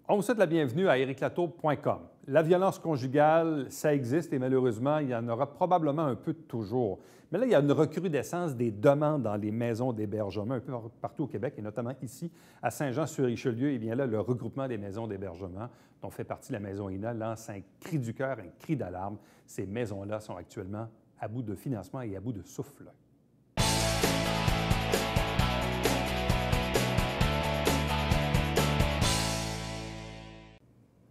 On vous souhaite la bienvenue à ericlatour.com. La violence conjugale, ça existe et malheureusement, il y en aura probablement un peu de toujours. Mais là, il y a une recrudescence des demandes dans les maisons d'hébergement un peu partout au Québec et notamment ici à Saint-Jean-sur-Richelieu. Et bien là, le regroupement des maisons d'hébergement dont fait partie la maison INA lance un cri du cœur, un cri d'alarme. Ces maisons-là sont actuellement à bout de financement et à bout de souffle.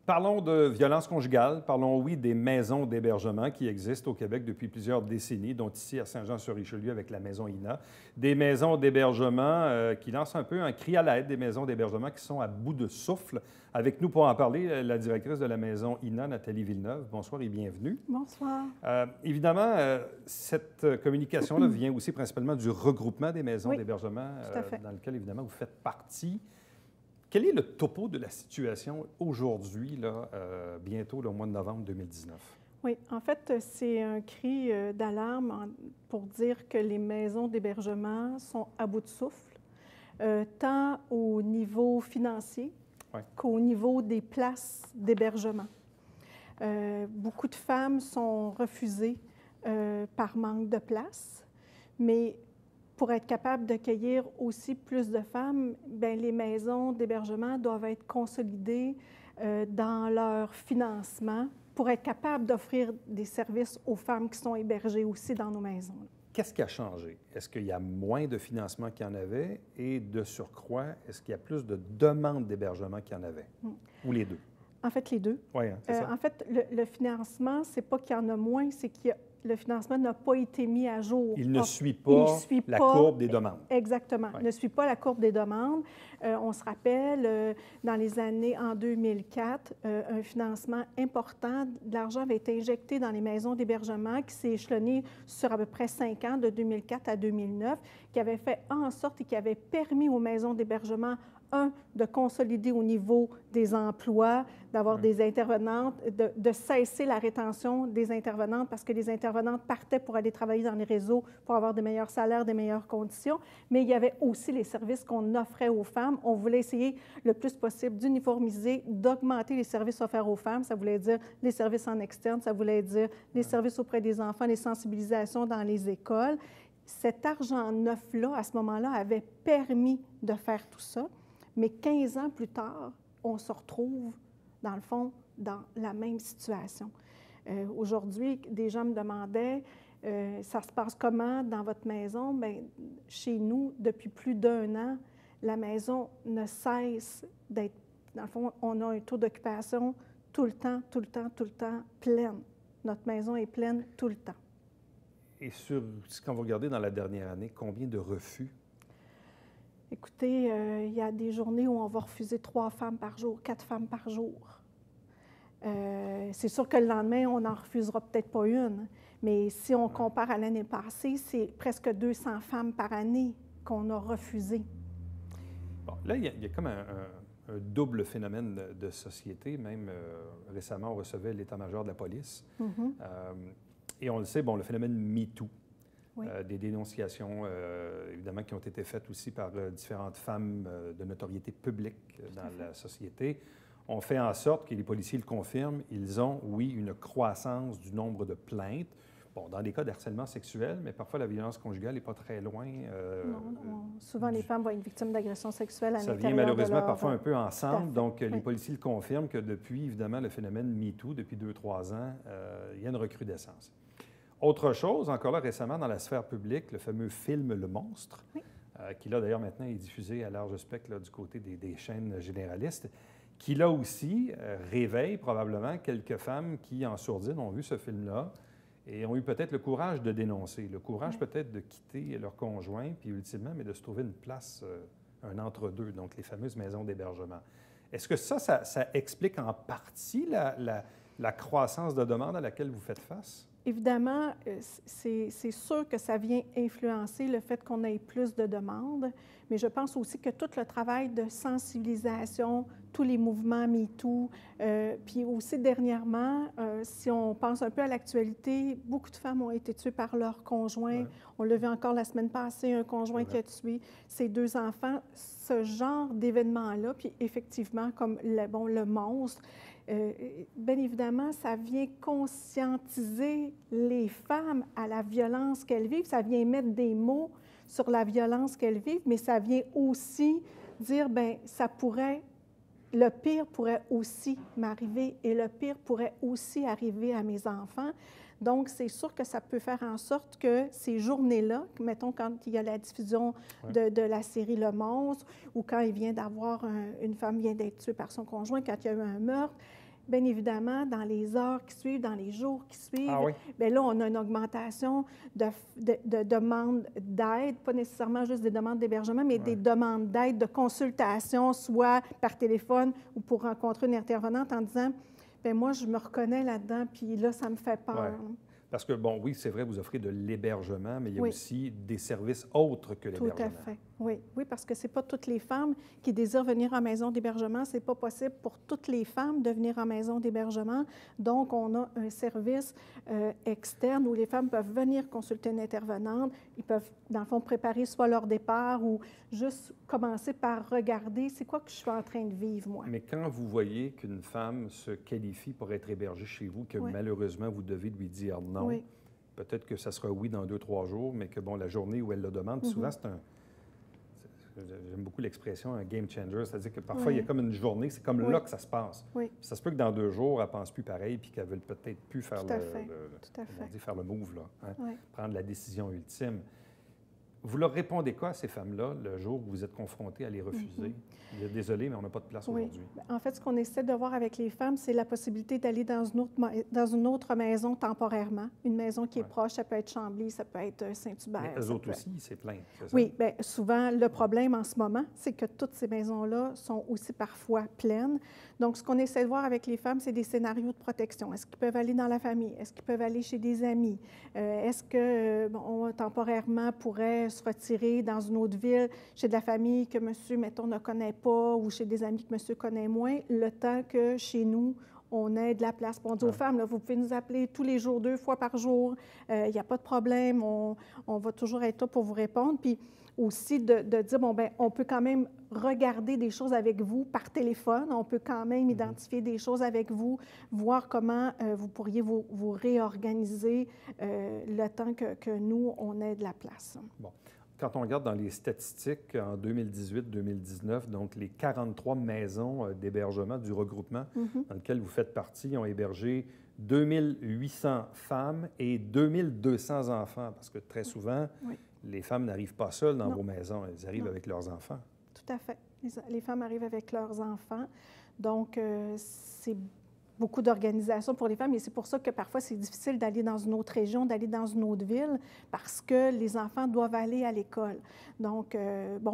Parlons de violence conjugale, parlons, oui, des maisons d'hébergement qui existent au Québec depuis plusieurs décennies, dont ici à Saint-Jean-sur-Richelieu avec la maison INA. Des maisons d'hébergement qui lancent un peu un cri à l'aide, des maisons d'hébergement qui sont à bout de souffle. Avec nous pour en parler, la directrice de la maison INA, Nathalie Villeneuve. Bonsoir et bienvenue. Bonsoir. Évidemment, cette communication-là vient aussi principalement du regroupement des maisons d'hébergement dans lequel, évidemment, vous faites partie. Quel est le topo de la situation aujourd'hui, bientôt au mois de novembre 2019? Oui, en fait, c'est un cri d'alarme pour dire que les maisons d'hébergement sont à bout de souffle, tant au niveau financier qu'au niveau des places d'hébergement. Beaucoup de femmes sont refusées par manque de place, mais pour être capable d'accueillir aussi plus de femmes, bien, les maisons d'hébergement doivent être consolidées dans leur financement pour être capable d'offrir des services aux femmes qui sont hébergées aussi dans nos maisons. Qu'est-ce qui a changé? Est-ce qu'il y a moins de financement qu'il y en avait et de surcroît, est-ce qu'il y a plus de demandes d'hébergement qu'il y en avait? Ou les deux? En fait, les deux. Oui, c'est ça. En fait, le financement, c'est pas qu'il y en a moins, c'est qu'il y a le financement n'a pas été mis à jour. Il ne suit pas la courbe des demandes. Exactement. Il ne suit pas la courbe des demandes. On se rappelle, dans les années en 2004, un financement important de l'argent avait été injecté dans les maisons d'hébergement qui s'est échelonné sur à peu près 5 ans, de 2004 à 2009, qui avait fait en sorte et qui avait permis aux maisons d'hébergement de consolider au niveau des emplois, d'avoir des intervenantes, de cesser la rétention des intervenantes parce que les intervenantes partaient pour aller travailler dans les réseaux pour avoir des meilleurs salaires, des meilleures conditions. Mais il y avait aussi les services qu'on offrait aux femmes. On voulait essayer le plus possible d'uniformiser, d'augmenter les services offerts aux femmes. Ça voulait dire les services en externe, ça voulait dire les services auprès des enfants, les sensibilisations dans les écoles. Cet argent neuf-là, à ce moment-là, avait permis de faire tout ça. Mais 15 ans plus tard, on se retrouve, dans le fond, dans la même situation. Aujourd'hui, des gens me demandaient, ça se passe comment dans votre maison? Bien, chez nous, depuis plus d'1 an, la maison ne cesse d'être, dans le fond, on a un taux d'occupation tout le temps pleine. Notre maison est pleine tout le temps. Et quand vous regardez dans la dernière année, combien de refus? Écoutez, il y a des journées où on va refuser 3 femmes par jour, 4 femmes par jour. C'est sûr que le lendemain, on n'en refusera peut-être pas une, mais si on compare à l'année passée, c'est presque 200 femmes par année qu'on a refusées. Bon, là, il y a comme un double phénomène de société. Même récemment, on recevait l'état-major de la police. Et on le sait, bon, le phénomène MeToo. Oui. Des dénonciations, évidemment, qui ont été faites aussi par différentes femmes de notoriété publique dans la société, ont fait en sorte que les policiers le confirment, ils ont, oui, une croissance du nombre de plaintes. Bon, dans des cas de harcèlement sexuel, mais parfois la violence conjugale n'est pas très loin. Non. Souvent, les femmes vont être victimes d'agressions sexuelles à l'intérieur de leur... Ça vient malheureusement parfois un peu ensemble. Donc, les policiers le confirment que depuis, évidemment, le phénomène MeToo, depuis 2-3 ans, il y a une recrudescence. Autre chose, encore là récemment dans la sphère publique, le fameux film Le Monstre, qui là d'ailleurs maintenant est diffusé à large spectre du côté des chaînes généralistes, qui là aussi réveille probablement quelques femmes qui, en sourdine, ont vu ce film-là et ont eu peut-être le courage de dénoncer, le courage peut-être de quitter leur conjoint, puis ultimement, mais de se trouver une place, un entre-deux, donc les fameuses maisons d'hébergement. Est-ce que ça explique en partie la croissance de demande à laquelle vous faites face? évidemment, c'est sûr que ça vient influencer le fait qu'on ait plus de demandes, mais je pense aussi que tout le travail de sensibilisation, tous les mouvements MeToo, puis aussi dernièrement, si on pense un peu à l'actualité, beaucoup de femmes ont été tuées par leur conjoint. Ouais. On l'a vu encore la semaine passée, un conjoint qui a tué ses 2 enfants. Ce genre d'événement-là, puis effectivement, comme le monstre, bien évidemment, ça vient conscientiser les femmes à la violence qu'elles vivent. Ça vient mettre des mots sur la violence qu'elles vivent, mais ça vient aussi dire, bien, le pire pourrait aussi m'arriver et le pire pourrait aussi arriver à mes enfants. Donc, c'est sûr que ça peut faire en sorte que ces journées-là, mettons quand il y a la diffusion de la série Le Monstre ou quand il vient d'avoir une femme vient d'être tuée par son conjoint, quand il y a eu un meurtre, bien évidemment, dans les heures qui suivent, dans les jours qui suivent, bien là, on a une augmentation de demandes d'aide, pas nécessairement juste des demandes d'hébergement, mais des demandes d'aide, de consultation, soit par téléphone ou pour rencontrer une intervenante en disant bien moi, je me reconnais là-dedans, puis là, ça me fait peur. Ouais. Parce que, bon, oui, c'est vrai, vous offrez de l'hébergement, mais il y a aussi des services autres que l'hébergement. Tout à fait, oui. Oui, parce que ce n'est pas toutes les femmes qui désirent venir en maison d'hébergement. Ce n'est pas possible pour toutes les femmes de venir en maison d'hébergement. Donc, on a un service externe où les femmes peuvent venir consulter une intervenante. Ils peuvent, dans le fond, préparer soit leur départ ou juste commencer par regarder c'est quoi que je suis en train de vivre, moi. Mais quand vous voyez qu'une femme se qualifie pour être hébergée chez vous, que malheureusement, vous devez lui dire non, peut-être que ça sera oui dans 2-3 jours, mais que, bon, la journée où elle le demande, souvent, j'aime beaucoup l'expression, un game changer, c'est-à-dire que parfois, il y a comme une journée, c'est comme là que ça se passe. Ça se peut que dans 2 jours, elle ne pense plus pareil, puis qu'elle ne veut peut-être plus faire faire le move, là, prendre la décision ultime. Vous leur répondez quoi à ces femmes-là le jour où vous êtes confrontés à les refuser? Désolé, mais on n'a pas de place aujourd'hui. En fait, ce qu'on essaie de voir avec les femmes, c'est la possibilité d'aller dans une autre maison temporairement. Une maison qui est proche, ça peut être Chambly, ça peut être Saint-Hubert. Mais eux autres aussi, c'est plein, c'est ça? Oui, bien, souvent, le problème en ce moment, c'est que toutes ces maisons-là sont aussi parfois pleines. Donc, ce qu'on essaie de voir avec les femmes, c'est des scénarios de protection. Est-ce qu'ils peuvent aller dans la famille? Est-ce qu'ils peuvent aller chez des amis? Est-ce que, temporairement, pourrait se retirer dans une autre ville, chez de la famille que monsieur, mettons, ne connaît pas ou chez des amis que monsieur connaît moins, le temps que chez nous, on ait de la place. On dit aux femmes, là, vous pouvez nous appeler tous les jours, 2 fois par jour, il n'y a pas de problème, on va toujours être là pour vous répondre. Puis aussi de dire, bon, bien, on peut quand même regarder des choses avec vous par téléphone, on peut quand même identifier des choses avec vous, voir comment vous pourriez vous réorganiser le temps que nous, on ait de la place. Bon. Quand on regarde dans les statistiques, en 2018-2019, donc les 43 maisons d'hébergement du regroupement dans lequel vous faites partie ont hébergé 2800 femmes et 2200 enfants, parce que très souvent, les femmes n'arrivent pas seules dans vos maisons, elles arrivent avec leurs enfants. Tout à fait. Les femmes arrivent avec leurs enfants. Donc, c'est beaucoup d'organisation pour les femmes et c'est pour ça que parfois c'est difficile d'aller dans une autre région, d'aller dans une autre ville parce que les enfants doivent aller à l'école. Donc,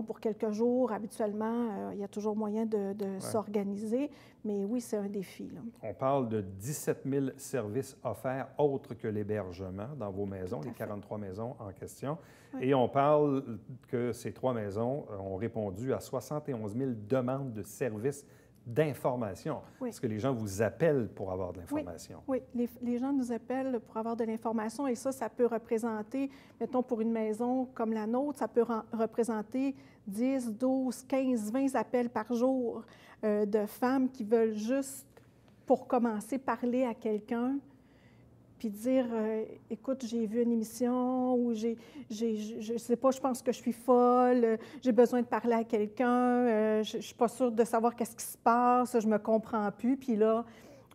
pour quelques jours, habituellement, il y a toujours moyen de s'organiser, mais oui, c'est un défi, là. On parle de 17 000 services offerts autres que l'hébergement dans vos maisons, les 43 maisons en question. Et on parle que ces 3 maisons ont répondu à 71 000 demandes de services d'information. Est-ce que les gens vous appellent pour avoir de l'information? Oui, les gens nous appellent pour avoir de l'information et ça peut représenter, mettons pour une maison comme la nôtre, ça peut représenter 10, 12, 15, 20 appels par jour de femmes qui veulent juste, pour commencer, parler à quelqu'un puis dire, écoute, j'ai vu une émission ou je ne sais pas, je pense que je suis folle, j'ai besoin de parler à quelqu'un, je ne suis pas sûre de savoir qu'est-ce qui se passe, je ne me comprends plus. Puis là,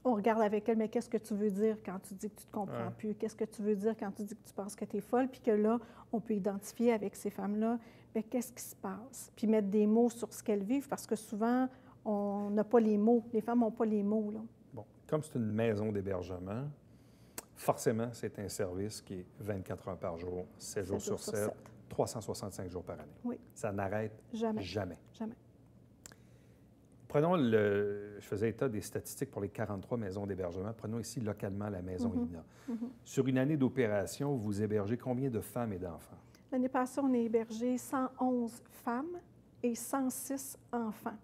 on regarde avec elle, mais qu'est-ce que tu veux dire quand tu dis que tu ne te comprends plus? Qu'est-ce que tu veux dire quand tu dis que tu penses que tu es folle? Puis que là, on peut identifier avec ces femmes-là, bien, qu'est-ce qui se passe? Puis mettre des mots sur ce qu'elles vivent, parce que souvent, on n'a pas les mots. Les femmes n'ont pas les mots, là. Bon, comme c'est une maison d'hébergement, forcément, c'est un service qui est 24 heures par jour, 7 jours sur 7, 365 jours par année. Oui. Ça n'arrête jamais. Jamais. Prenons je faisais état des statistiques pour les 43 maisons d'hébergement. Prenons ici localement la maison INA. Sur une année d'opération, vous hébergez combien de femmes et d'enfants? L'année passée, on a hébergé 111 femmes et 106 enfants.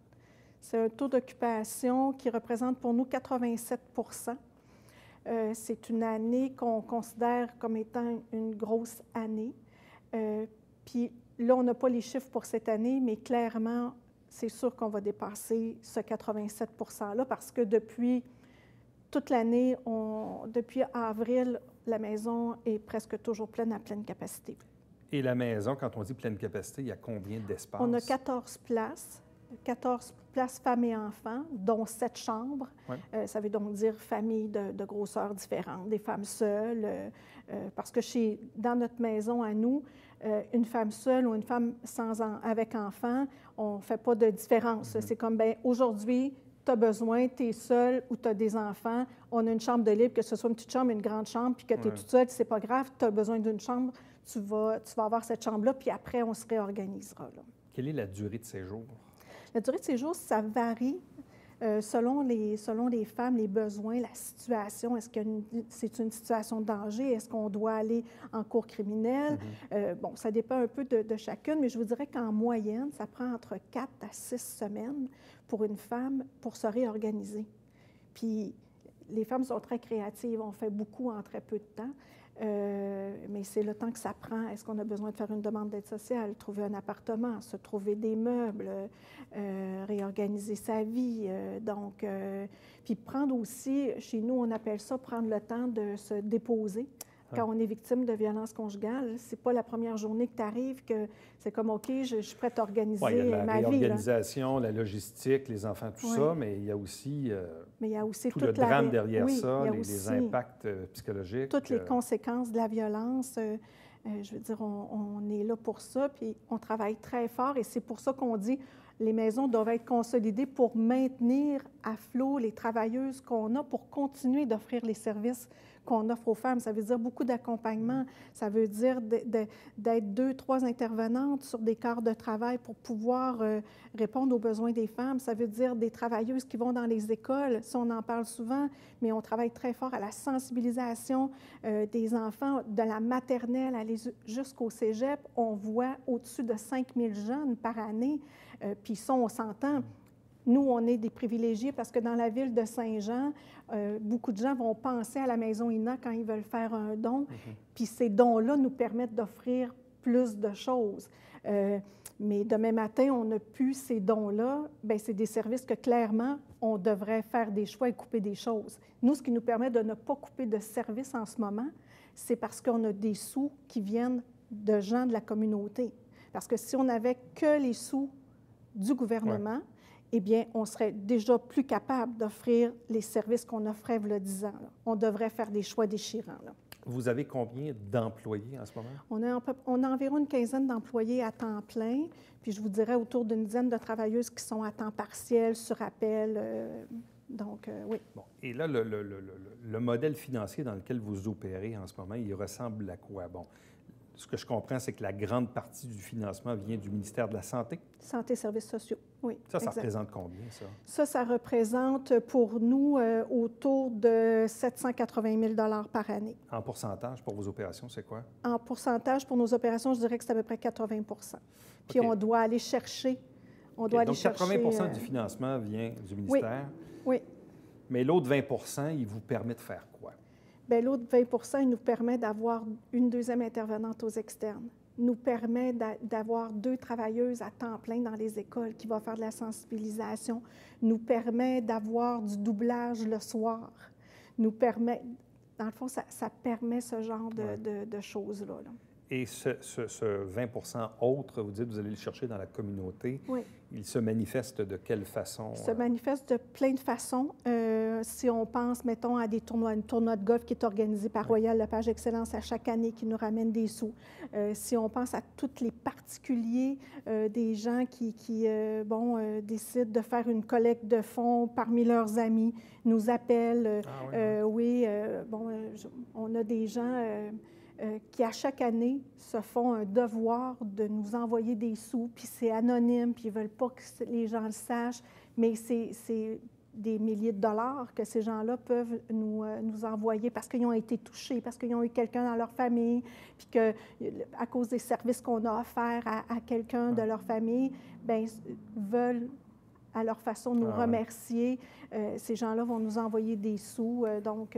C'est un taux d'occupation qui représente pour nous 87 C'est une année qu'on considère comme étant une grosse année. Puis là, on n'a pas les chiffres pour cette année, mais clairement, c'est sûr qu'on va dépasser ce 87 %-là parce que depuis toute l'année, depuis avril, la maison est presque toujours pleine à pleine capacité. Et la maison, quand on dit pleine capacité, il y a combien d'espace? On a 14 places femmes et enfants, dont 7 chambres. Ouais. Ça veut donc dire familles de grosseurs différentes, des femmes seules, parce que dans notre maison à nous, une femme seule ou une femme avec enfant, on ne fait pas de différence. C'est comme, bien, aujourd'hui, tu as besoin, tu es seule ou tu as des enfants, on a une chambre de libre, que ce soit une petite chambre, une grande chambre, puis que tu es toute seule, c'est pas grave, tu as besoin d'une chambre, tu vas avoir cette chambre-là, puis après, on se réorganisera. Là. Quelle est la durée de séjour? La durée de séjour, ça varie selon les femmes, les besoins, la situation. Est-ce que c'est une situation de danger? Est-ce qu'on doit aller en cour criminelle? Bon, ça dépend un peu de chacune, mais je vous dirais qu'en moyenne, ça prend entre 4 à 6 semaines pour une femme pour se réorganiser. Puis, les femmes sont très créatives. On fait beaucoup en très peu de temps. Mais c'est le temps que ça prend. Est-ce qu'on a besoin de faire une demande d'aide sociale, trouver un appartement, se trouver des meubles, réorganiser sa vie? Puis prendre aussi, chez nous, on appelle ça prendre le temps de se déposer. Quand on est victime de violence conjugale, c'est pas la première journée que tu arrives que c'est comme, OK, je suis prête à organiser ma vie. Il y a la réorganisation, la logistique, les enfants, tout ça, mais il y a aussi, tout le drame derrière ça, les impacts psychologiques. Toutes les conséquences de la violence. Je veux dire, on est là pour ça, puis on travaille très fort, et c'est pour ça qu'on dit les maisons doivent être consolidées pour maintenir à flot les travailleuses qu'on a, pour continuer d'offrir les services qu'on offre aux femmes. Ça veut dire beaucoup d'accompagnement. Ça veut dire d'être 2, 3 intervenantes sur des quarts de travail pour pouvoir répondre aux besoins des femmes. Ça veut dire des travailleuses qui vont dans les écoles. Ça, on en parle souvent, mais on travaille très fort à la sensibilisation des enfants, de la maternelle jusqu'au cégep. On voit au-dessus de 5 000 jeunes par année. Puis ça, on s'entend. Nous, on est des privilégiés parce que dans la ville de Saint-Jean, beaucoup de gens vont penser à la maison INA quand ils veulent faire un don. Puis ces dons-là nous permettent d'offrir plus de choses. Mais demain matin, on n'a plus ces dons-là. Bien, c'est des services que clairement, on devrait faire des choix et couper des choses. Nous, ce qui nous permet de ne pas couper de services en ce moment, c'est parce qu'on a des sous qui viennent de gens de la communauté. Parce que si on n'avait que les sous du gouvernement, eh bien, on serait déjà plus capable d'offrir les services qu'on offrait il y a 10 ans. Là. On devrait faire des choix déchirants. Là. Vous avez combien d'employés en ce moment? On a environ une quinzaine d'employés à temps plein, puis je vous dirais autour d'une dizaine de travailleuses qui sont à temps partiel, sur appel. Oui. Bon. Et là, le modèle financier dans lequel vous opérez en ce moment, il ressemble à quoi? Bon. Ce que je comprends, c'est que la grande partie du financement vient du ministère de la Santé. Santé et services sociaux, oui. Ça représente combien, ça? Ça représente pour nous autour de 780 000 par année. En pourcentage pour vos opérations, c'est quoi? En pourcentage pour nos opérations, je dirais que c'est à peu près 80 Puis on doit aller chercher. Donc 80 du financement vient du ministère. Oui. Mais l'autre 20 il vous permet de faire quoi? Bien, l'autre 20 il nous permet d'avoir une deuxième intervenante aux externes, nous permet d'avoir 2 travailleuses à temps plein dans les écoles qui vont faire de la sensibilisation, nous permet d'avoir du doublage le soir, nous permet, dans le fond, ça permet ce genre de choses-là. Là. Et ce 20 autre, vous dites, vous allez le chercher dans la communauté. Oui. Il se manifeste de quelle façon? Il se manifeste de plein de façons. Si on pense, mettons, à un tournoi de golf qui est organisé par Royal Lepage Excellence à chaque année, qui nous ramène des sous. Si on pense à tous les particuliers, des gens qui décident de faire une collecte de fonds parmi leurs amis, nous appellent. On a des gens... qui, à chaque année, se font un devoir de nous envoyer des sous, puis c'est anonyme, puis ils ne veulent pas que les gens le sachent, mais c'est des milliers de dollars que ces gens-là peuvent nous envoyer parce qu'ils ont été touchés, parce qu'ils ont eu quelqu'un dans leur famille, puis qu'à cause des services qu'on a offerts à quelqu'un de leur famille, bien, veulent à leur façon nous remercier. Ces gens-là vont nous envoyer des sous, donc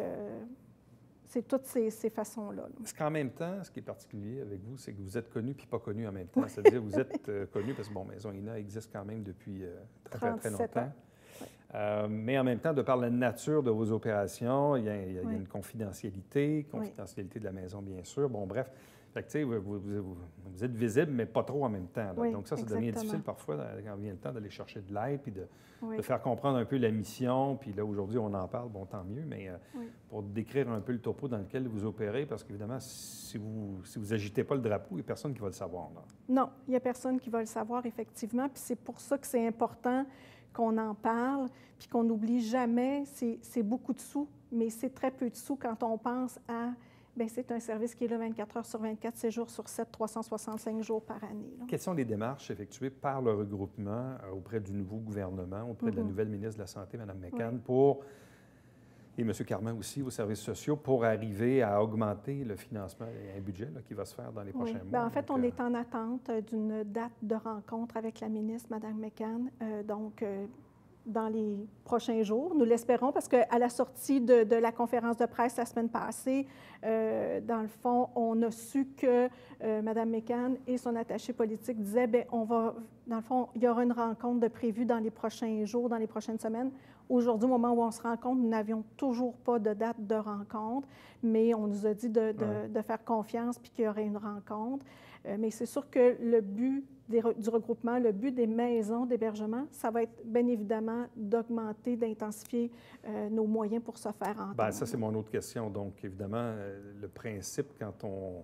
c'est toutes ces façons-là. Parce qu'en même temps, ce qui est particulier avec vous, c'est que vous êtes connu puis pas connu en même temps. C'est-à-dire que vous êtes connu parce que, bon, Maison Ina existe quand même depuis très longtemps. Ans. Mais en même temps, de par la nature de vos opérations, il y a une confidentialité de la maison, bien sûr. Bon, bref, fait que, vous êtes visible, mais pas trop en même temps. Oui, donc ça exactement. devient difficile parfois quand vient le temps d'aller chercher de l'aide puis de faire comprendre un peu la mission. Puis là, aujourd'hui, on en parle, bon, tant mieux, mais pour décrire un peu le topo dans lequel vous opérez, parce qu'évidemment, si vous agitez pas le drapeau, il n'y a personne qui va le savoir. Là. Non, il n'y a personne qui va le savoir, effectivement. Puis c'est pour ça que c'est important qu'on en parle, puis qu'on n'oublie jamais, c'est beaucoup de sous, mais c'est très peu de sous quand on pense à, bien, c'est un service qui est là 24 heures sur 24, 7 jours sur 7, 365 jours par année. Là. Quelles sont les démarches effectuées par le regroupement auprès du nouveau gouvernement, auprès de la nouvelle ministre de la Santé, Mme McCann, et M. Carman aussi, aux services sociaux, pour arriver à augmenter le financement et un budget là, qui va se faire dans les prochains mois? Bien, en fait, on est en attente d'une date de rencontre avec la ministre, Mme McCann, dans les prochains jours. Nous l'espérons parce qu'à la sortie de la conférence de presse la semaine passée, dans le fond, on a su que Mme McCann et son attaché politique disaient, bien, dans le fond, il y aura une rencontre de prévue dans les prochains jours, dans les prochaines semaines. Aujourd'hui, au moment où on se rencontre, nous n'avions toujours pas de date de rencontre, mais on nous a dit de faire confiance puis qu'il y aurait une rencontre. Mais c'est sûr que le but du regroupement, le but des maisons d'hébergement, ça va être bien évidemment d'augmenter, d'intensifier nos moyens pour se faire entendre. Bien, ça, c'est mon autre question. Donc, évidemment, le principe, quand on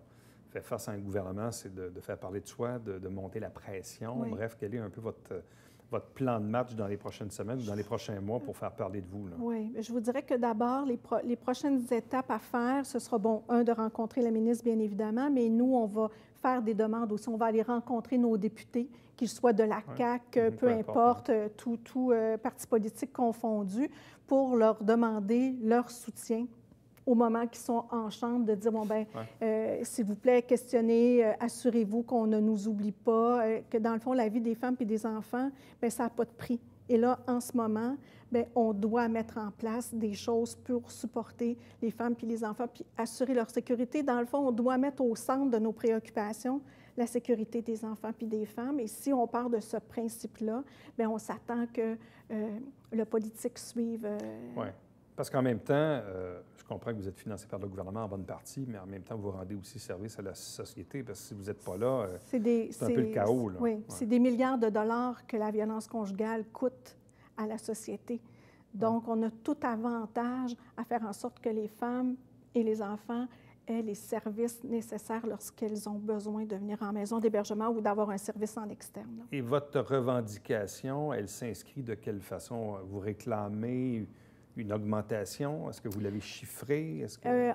fait face à un gouvernement, c'est de faire parler de soi, de monter la pression. Oui. Bref, quel est un peu votre plan de match dans les prochaines semaines, dans les prochains mois pour faire parler de vous? Là? Oui, je vous dirais que d'abord, les prochaines étapes à faire, ce sera, bon, de rencontrer la ministre, bien évidemment, mais nous, on va faire des demandes aussi. On va aller rencontrer nos députés, qu'ils soient de la CAQ, peu importe, tout parti politique confondu, pour leur demander leur soutien au moment qu'ils sont en chambre, de dire, bon, bien, s'il vous plaît, questionnez, assurez-vous qu'on ne nous oublie pas, que dans le fond, la vie des femmes et des enfants, bien, ça n'a pas de prix. Et là, en ce moment, bien, on doit mettre en place des choses pour supporter les femmes et les enfants, puis assurer leur sécurité. Dans le fond, on doit mettre au centre de nos préoccupations la sécurité des enfants et des femmes. Et si on part de ce principe-là, bien, on s'attend que le politique suive. Oui. Parce qu'en même temps, je comprends que vous êtes financé par le gouvernement en bonne partie, mais en même temps, vous rendez aussi service à la société, parce que si vous n'êtes pas là, c'est un peu le chaos. Là. Oui, c'est des milliards de dollars que la violence conjugale coûte à la société. Donc, on a tout avantage à faire en sorte que les femmes et les enfants aient les services nécessaires lorsqu'elles ont besoin de venir en maison d'hébergement ou d'avoir un service en externe. Là. Et votre revendication, elle s'inscrit de quelle façon? Vous réclamez une augmentation? Est-ce que vous l'avez chiffrée?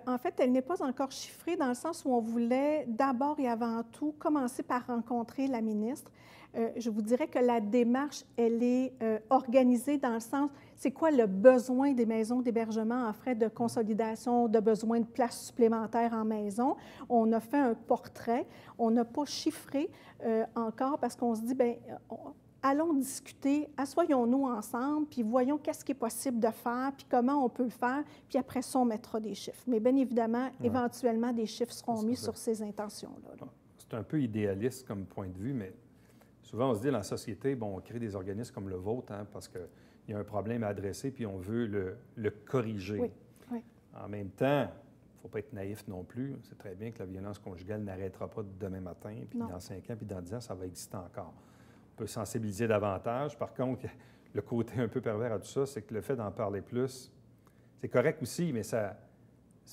En fait, elle n'est pas encore chiffrée dans le sens où on voulait d'abord et avant tout commencer par rencontrer la ministre. Je vous dirais que la démarche, elle est organisée dans le sens, c'est quoi le besoin des maisons d'hébergement en frais de consolidation, de besoin de places supplémentaires en maison. On a fait un portrait. On n'a pas chiffré encore parce qu'on se dit, bien, allons discuter, assoyons-nous ensemble, puis voyons qu'est-ce qui est possible de faire, puis comment on peut le faire, puis après ça, on mettra des chiffres. Mais bien évidemment, éventuellement, des chiffres seront mis sur ces intentions-là. C'est un peu idéaliste comme point de vue, mais souvent, on se dit, dans la société, bon, on crée des organismes comme le vôtre, hein, parce qu'il y a un problème à adresser, puis on veut le corriger. Oui, oui. En même temps, il ne faut pas être naïf non plus. C'est très bien que la violence conjugale n'arrêtera pas demain matin, puis dans 5 ans, puis dans 10 ans, ça va exister encore. On peut sensibiliser davantage. Par contre, le côté un peu pervers à tout ça, c'est que le fait d'en parler plus, c'est correct aussi, mais ça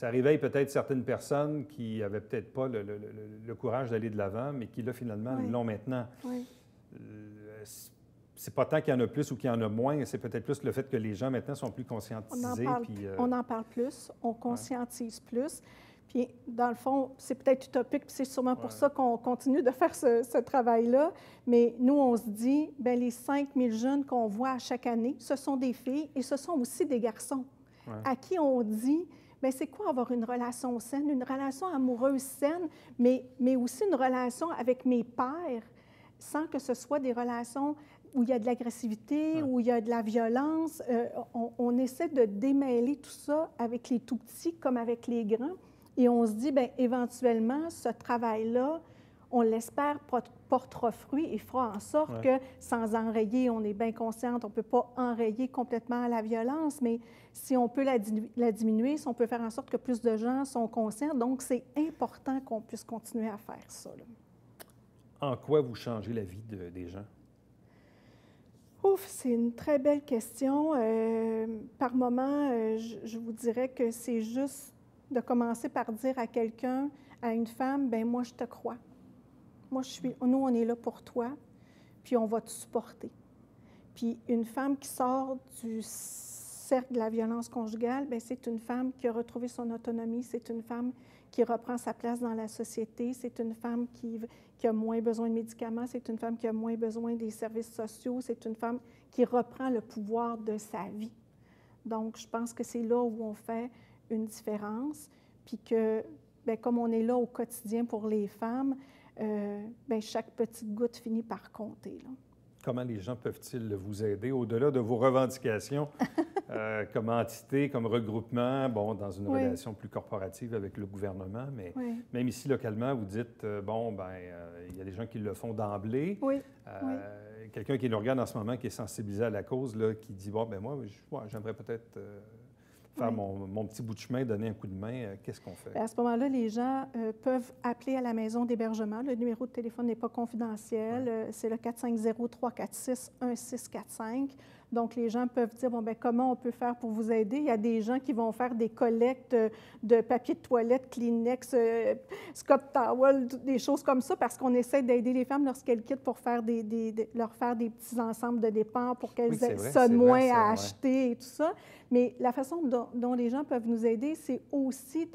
réveille peut-être certaines personnes qui n'avaient peut-être pas le courage d'aller de l'avant, mais qui, là, finalement, l'ont maintenant. Oui. C'est pas tant qu'il y en a plus ou qu'il y en a moins, c'est peut-être plus le fait que les gens, maintenant, sont plus conscientisés. On en parle plus, on conscientise plus. Puis, dans le fond, c'est peut-être utopique, puis c'est sûrement pour ça qu'on continue de faire ce travail-là. Mais nous, on se dit, bien, les 5 000 jeunes qu'on voit à chaque année, ce sont des filles et ce sont aussi des garçons à qui on dit, bien, c'est quoi avoir une relation saine, une relation amoureuse saine, mais aussi une relation avec mes pairs, sans que ce soit des relations où il y a de l'agressivité, où il y a de la violence. On essaie de démêler tout ça avec les tout-petits comme avec les grands. Et on se dit, bien, éventuellement, ce travail-là, on l'espère, portera fruit et fera en sorte que, sans enrayer, on est bien consciente, on ne peut pas enrayer complètement la violence, mais si on peut la diminuer, si on peut faire en sorte que plus de gens sont conscients, donc c'est important qu'on puisse continuer à faire ça, là. En quoi vous changez la vie des gens? Ouf, c'est une très belle question. Par moment, je vous dirais que c'est juste de commencer par dire à quelqu'un, à une femme, bien, moi, je te crois. Nous, on est là pour toi, puis on va te supporter. Puis une femme qui sort du cercle de la violence conjugale, bien, c'est une femme qui a retrouvé son autonomie, c'est une femme qui reprend sa place dans la société, c'est une femme qui a moins besoin de médicaments, c'est une femme qui a moins besoin des services sociaux, c'est une femme qui reprend le pouvoir de sa vie. Donc, je pense que c'est là où on fait une différence, puis que, bien, comme on est là au quotidien pour les femmes, bien, chaque petite goutte finit par compter, là. Comment les gens peuvent-ils vous aider au-delà de vos revendications comme entité, comme regroupement, bon, dans une relation plus corporative avec le gouvernement, mais même ici, localement, vous dites, bon, bien, il y a des gens qui le font d'emblée. Quelqu'un qui nous regarde en ce moment, qui est sensibilisé à la cause, là, qui dit, bon, bien, moi, j'aimerais peut-être faire mon petit bout de chemin, donner un coup de main, qu'est-ce qu'on fait? Bien, à ce moment-là, les gens peuvent appeler à la maison d'hébergement. Le numéro de téléphone n'est pas confidentiel. C'est le 450-346-1645. Donc, les gens peuvent dire, bon, bien, comment on peut faire pour vous aider? Il y a des gens qui vont faire des collectes de papier de toilette, Kleenex, Scott Towel, des choses comme ça, parce qu'on essaie d'aider les femmes lorsqu'elles quittent pour faire leur faire des petits ensembles de dépenses pour qu'elles sonnent moins à acheter et tout ça. Mais la façon dont les gens peuvent nous aider, c'est aussi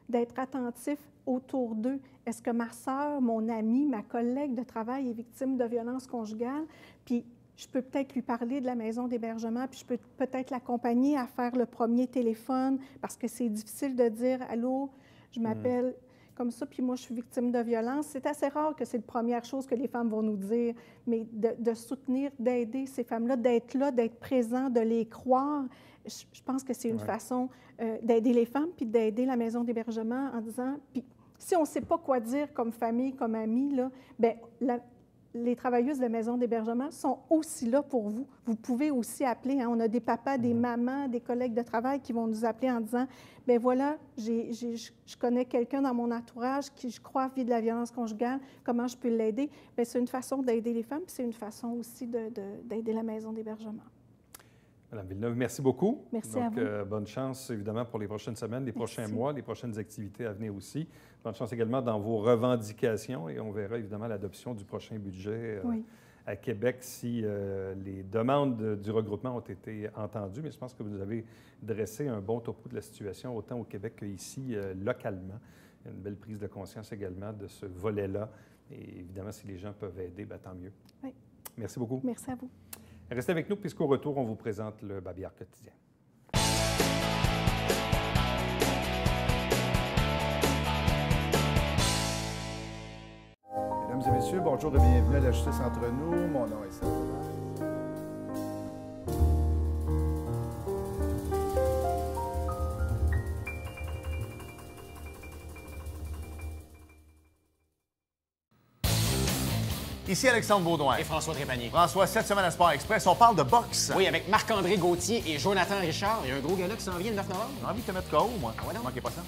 d'être attentifs autour d'eux. Est-ce que ma sœur, mon amie, ma collègue de travail est victime de violences conjugales? Puis, je peux peut-être lui parler de la maison d'hébergement, puis je peux peut-être l'accompagner à faire le premier téléphone, parce que c'est difficile de dire « Allô, je m'appelle comme ça, puis moi, je suis victime de violence ». C'est assez rare que c'est la première chose que les femmes vont nous dire, mais de soutenir, d'aider ces femmes-là, d'être là, d'être présent, de les croire. Je pense que c'est une façon d'aider les femmes, puis d'aider la maison d'hébergement en disant... Puis si on ne sait pas quoi dire comme famille, comme amie, là, bien, les travailleuses de maison d'hébergement sont aussi là pour vous. Vous pouvez aussi appeler. Hein. On a des papas, des mamans, des collègues de travail qui vont nous appeler en disant, bien voilà, je connais quelqu'un dans mon entourage qui, je crois, vit de la violence conjugale. Comment je peux l'aider? Bien, c'est une façon d'aider les femmes, puis c'est une façon aussi d'aider la maison d'hébergement. Madame Villeneuve, merci beaucoup. Merci à vous. Bonne chance, évidemment, pour les prochaines semaines, les prochains mois, les prochaines activités à venir aussi. Bonne chance également dans vos revendications et on verra évidemment l'adoption du prochain budget à Québec si les demandes du regroupement ont été entendues. Mais je pense que vous avez dressé un bon topo de la situation, autant au Québec qu'ici, localement. Il y a une belle prise de conscience également de ce volet-là. Et évidemment, si les gens peuvent aider, bien, tant mieux. Oui. Merci beaucoup. Merci à vous. Restez avec nous, puisqu'au retour, on vous présente le Babillard quotidien. Mesdames et messieurs, bonjour et bienvenue à la Justice entre nous. Mon nom est Serge. Ici Alexandre Baudouin. Et François Trépanier. François, cette semaine à Sport Express, on parle de boxe. Oui, avec Marc-André Gauthier et Jonathan Richard. Il y a un gros gala qui s'en vient le 9 novembre. J'ai envie de te mettre KO, moi. Ah ouais, non? Manquez pas ça.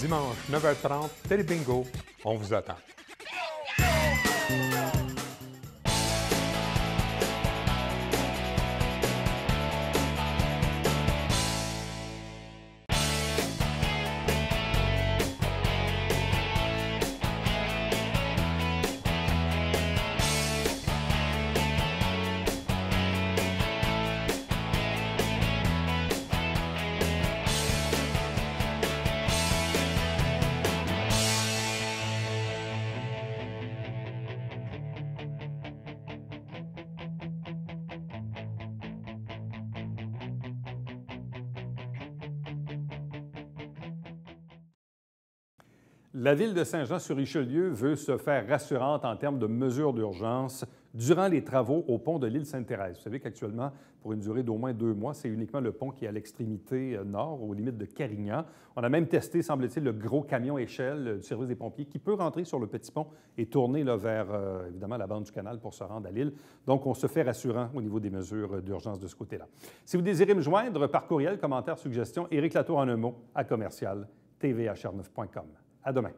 Dimanche, 9h30, Télé Bingo, On vous attend. La Ville de Saint-Jean-sur-Richelieu veut se faire rassurante en termes de mesures d'urgence durant les travaux au pont de l'île Sainte-Thérèse. Vous savez qu'actuellement, pour une durée d'au moins 2 mois, c'est uniquement le pont qui est à l'extrémité nord, aux limites de Carignan. On a même testé, semble-t-il, le gros camion échelle du service des pompiers qui peut rentrer sur le petit pont et tourner là, vers, évidemment, la bande du canal pour se rendre à l'île. Donc, on se fait rassurant au niveau des mesures d'urgence de ce côté-là. Si vous désirez me joindre, par courriel, commentaire, suggestion, Éric Latour en un mot, à commercial, tvhr9.com. À demain.